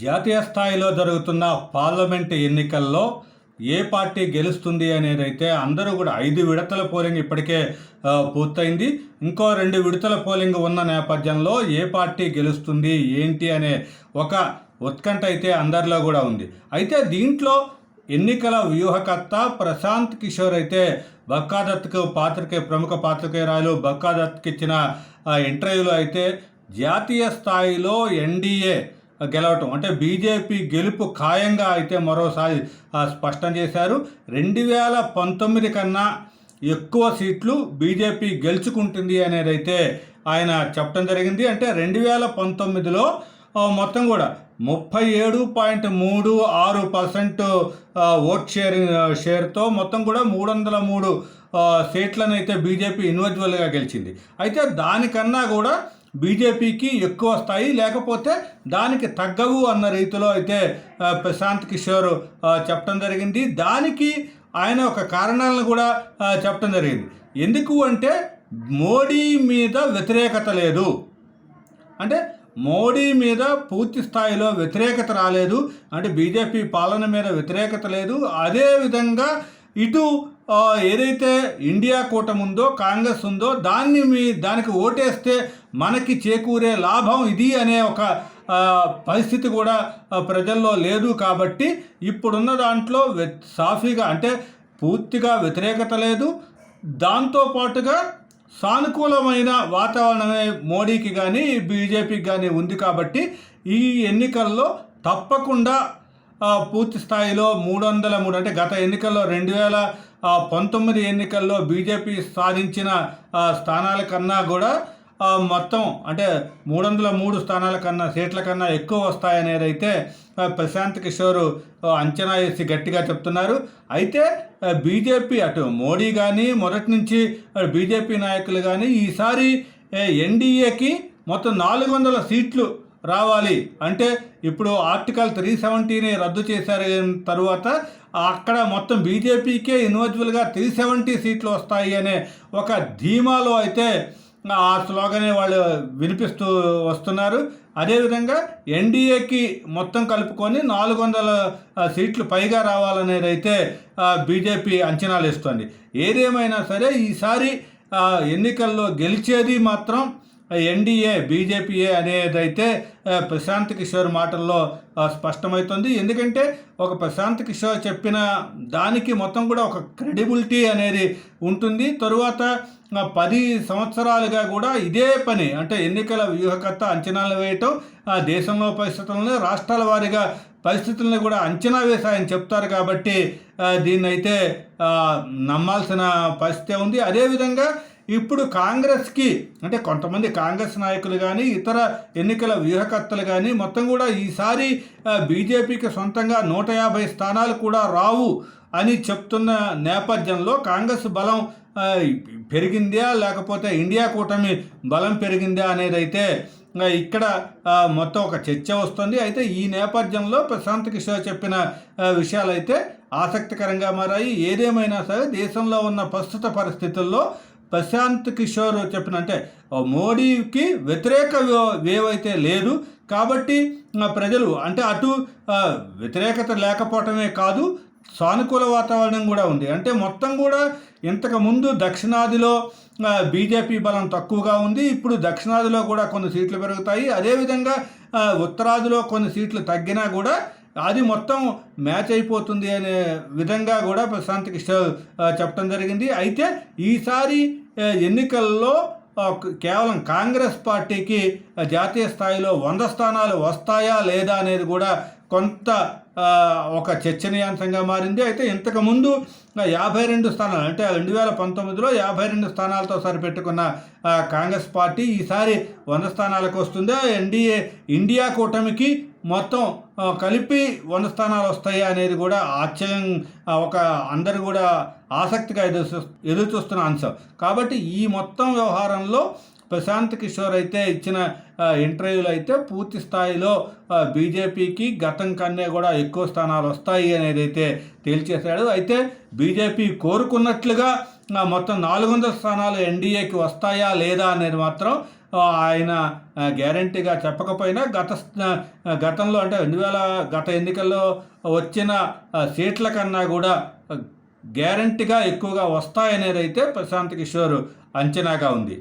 జాతీయ స్థాయిలో జరుగుతున్న పార్లమెంటు ఎన్నికల్లో ఏ పార్టీ గెలుస్తుంది అనేది అయితే అందరూ కూడా 5 విడతల పోలింగ్ ఇప్పటికే పూర్తయింది. ఇంకో 2 విడతల పోలింగ్ ఉన్న నేపథ్యంలో ఏ పార్టీ గెలుస్తుంది ఏంటి అనే ఒక ఉత్కంఠ అయితే అందరిలో కూడా ఉంది. అయితే దీంట్లో ఎన్నికల వ్యూహకర్త ప్రశాంత్ కిషోర్ అయితే బక్కాదత్కు ప్రముఖ పాత్రికేయురాలు బక్కాదత్కి ఇచ్చిన ఇంటర్వ్యూలో అయితే జాతీయ స్థాయిలో ఎన్డీఏ గెలవటం అంటే బీజేపీ గెలుపు ఖాయంగా అయితే మరోసారి స్పష్టం చేశారు. 2019 కన్నా ఎక్కువ సీట్లు బీజేపీ గెలుచుకుంటుంది అనేది అయితే ఆయన చెప్పడం జరిగింది. అంటే 2019లో మొత్తం కూడా 37.36% ఓట్ షేర్తో మొత్తం కూడా 303 సీట్లను అయితే బీజేపీ ఇండివిజువల్గా గెలిచింది. అయితే దానికన్నా కూడా బీజేపీకి ఎక్కువ వస్తాయి, లేకపోతే దానికి తగ్గవు అన్న రీతిలో అయితే ప్రశాంత్ కిషోర్ చెప్పడం జరిగింది. దానికి ఆయన ఒక కారణాలను కూడా చెప్పడం జరిగింది. ఎందుకు అంటే మోడీ మీద వ్యతిరేకత లేదు, అంటే మోడీ మీద పూర్తి స్థాయిలో వ్యతిరేకత రాలేదు, అంటే బీజేపీ పాలన మీద వ్యతిరేకత లేదు. అదేవిధంగా ఇటు ఏదైతే ఇండియా కూటమి ఉందో, కాంగ్రెస్ ఉందో, దానికి ఓటేస్తే మనకి చేకూరే లాభం ఇది అనే ఒక పరిస్థితి కూడా ప్రజల్లో లేదు. కాబట్టి ఇప్పుడున్న దాంట్లో సాఫీగా అంటే పూర్తిగా వ్యతిరేకత లేదు, దాంతోపాటుగా సానుకూలమైన వాతావరణమే మోడీకి కానీ బీజేపీకి కానీ ఉంది. కాబట్టి ఈ ఎన్నికల్లో తప్పకుండా పూర్తి స్థాయిలో 303 అంటే గత ఎన్నికల్లో 2019 ఎన్నికల్లో బీజేపీ సాధించిన స్థానాల కన్నా కూడా మొత్తం అంటే 303 స్థానాల కన్నా సీట్ల కన్నా ఎక్కువ వస్తాయనేది అయితే ప్రశాంత్ కిషోర్ అంచనా వేసి గట్టిగా చెప్తున్నారు. అయితే బీజేపీ అటు మోడీ కానీ మొదటి నుంచి బీజేపీ నాయకులు కానీ ఈసారి ఎన్డీఏకి మొత్తం 400 సీట్లు రావాలి. అంటే ఇప్పుడు ఆర్టికల్ 370ని రద్దు చేశారు తర్వాత అక్కడ మొత్తం బీజేపీకే ఇండివిజువల్గా 370 సీట్లు వస్తాయి అనే ఒక ధీమాలో అయితే ఆ స్లోగనే వాళ్ళు వినిపిస్తూ వస్తున్నారు. అదేవిధంగా ఎన్డీఏకి మొత్తం కలుపుకొని 400 సీట్లు పైగా రావాలనేది అయితే బీజేపీ అంచనాలు ఇస్తుంది. ఏదేమైనా సరే ఈసారి ఎన్నికల్లో గెలిచేది మాత్రం ఎన్డీఏ బీజేపీఏ అనేదైతే ప్రశాంత్ కిషోర్ మాటల్లో స్పష్టమవుతుంది. ఎందుకంటే ఒక ప్రశాంత్ కిషోర్ చెప్పిన దానికి మొత్తం కూడా ఒక క్రెడిబిలిటీ అనేది ఉంటుంది. తరువాత 10 సంవత్సరాలుగా కూడా ఇదే పని అంటే ఎన్నికల వ్యూహకర్త అంచనాలు వేయటం, దేశంలో పరిస్థితులను రాష్ట్రాల వారీగా పరిస్థితులను కూడా అంచనా వేసి ఆయన చెప్తారు. కాబట్టి దీన్నైతే నమ్మాల్సిన పరిస్థితి ఉంది. అదేవిధంగా ఇప్పుడు కాంగ్రెస్కి అంటే కొంతమంది కాంగ్రెస్ నాయకులు కానీ ఇతర ఎన్నికల వ్యూహకర్తలు కానీ మొత్తం కూడా ఈసారి బీజేపీకి సొంతంగా 150 స్థానాలు కూడా రావు అని చెప్తున్న నేపథ్యంలో కాంగ్రెస్ బలం పెరిగిందా లేకపోతే ఇండియా కూటమి బలం పెరిగిందా అనేది అయితే ఇక్కడ మొత్తం ఒక చర్చ వస్తుంది. అయితే ఈ నేపథ్యంలో ప్రశాంత్ కిషోర్ చెప్పిన విషయాలు అయితే ఆసక్తికరంగా మారాయి. ఏదేమైనా సరే దేశంలో ఉన్న ప్రస్తుత పరిస్థితుల్లో ప్రశాంత్ కిషోర్ చెప్పిన అంటే మోడీకి వ్యతిరేక వేవ్ అయితే లేదు. కాబట్టి ప్రజలు అంటే అటు వ్యతిరేకత లేకపోవటమే కాదు, సానుకూల వాతావరణం కూడా ఉంది. అంటే మొత్తం కూడా ఇంతకుముందు దక్షిణాదిలో బీజేపీ బలం తక్కువగా ఉంది, ఇప్పుడు దక్షిణాదిలో కూడా కొన్ని సీట్లు పెరుగుతాయి. అదేవిధంగా ఉత్తరాదిలో కొన్ని సీట్లు తగ్గినా కూడా అది మొత్తం మ్యాచ్ అయిపోతుంది అనే విధంగా కూడా ప్రశాంత్ కిషోర్ చెప్పడం జరిగింది. అయితే ఈసారి ఎన్నికల్లో కేవలం కాంగ్రెస్ పార్టీకి జాతీయ స్థాయిలో 100 స్థానాలు వస్తాయా లేదా అనేది కూడా కొంత ఒక చర్చనీయాంశంగా మారింది. అయితే ఇంతకుముందు 52 స్థానాలు అంటే 2019లో 52 స్థానాలతో సరిపెట్టుకున్న కాంగ్రెస్ పార్టీ ఈసారి 100 స్థానాలకు వస్తుందా, ఇండియా కూటమికి మొత్తం కలిపి 100 స్థానాలు వస్తాయి అనేది కూడా ఆశ్చర్యం, ఒక అందరు కూడా ఆసక్తిగా ఎదురు చూస్తున్న అంశం. కాబట్టి ఈ మొత్తం వ్యవహారంలో ప్రశాంత్ కిషోర్ అయితే ఇచ్చిన ఇంటర్వ్యూలో అయితే పూర్తి స్థాయిలో బీజేపీకి గతం కన్నా కూడా ఎక్కువ స్థానాలు వస్తాయి అనేది అయితే తేల్చేశాడు. అయితే బీజేపీ కోరుకున్నట్లుగా మొత్తం 400 స్థానాలు ఎన్డీఏకి వస్తాయా లేదా అనేది మాత్రం ఆయన గ్యారంటీగా చెప్పకపోయినా గతంలో అంటే 2000 గత ఎన్నికల్లో వచ్చిన సీట్ల కన్నా కూడా గ్యారంటీగా ఎక్కువగా వస్తాయనేది అయితే ప్రశాంత్ కిషోర్ అంచనాగా ఉంది.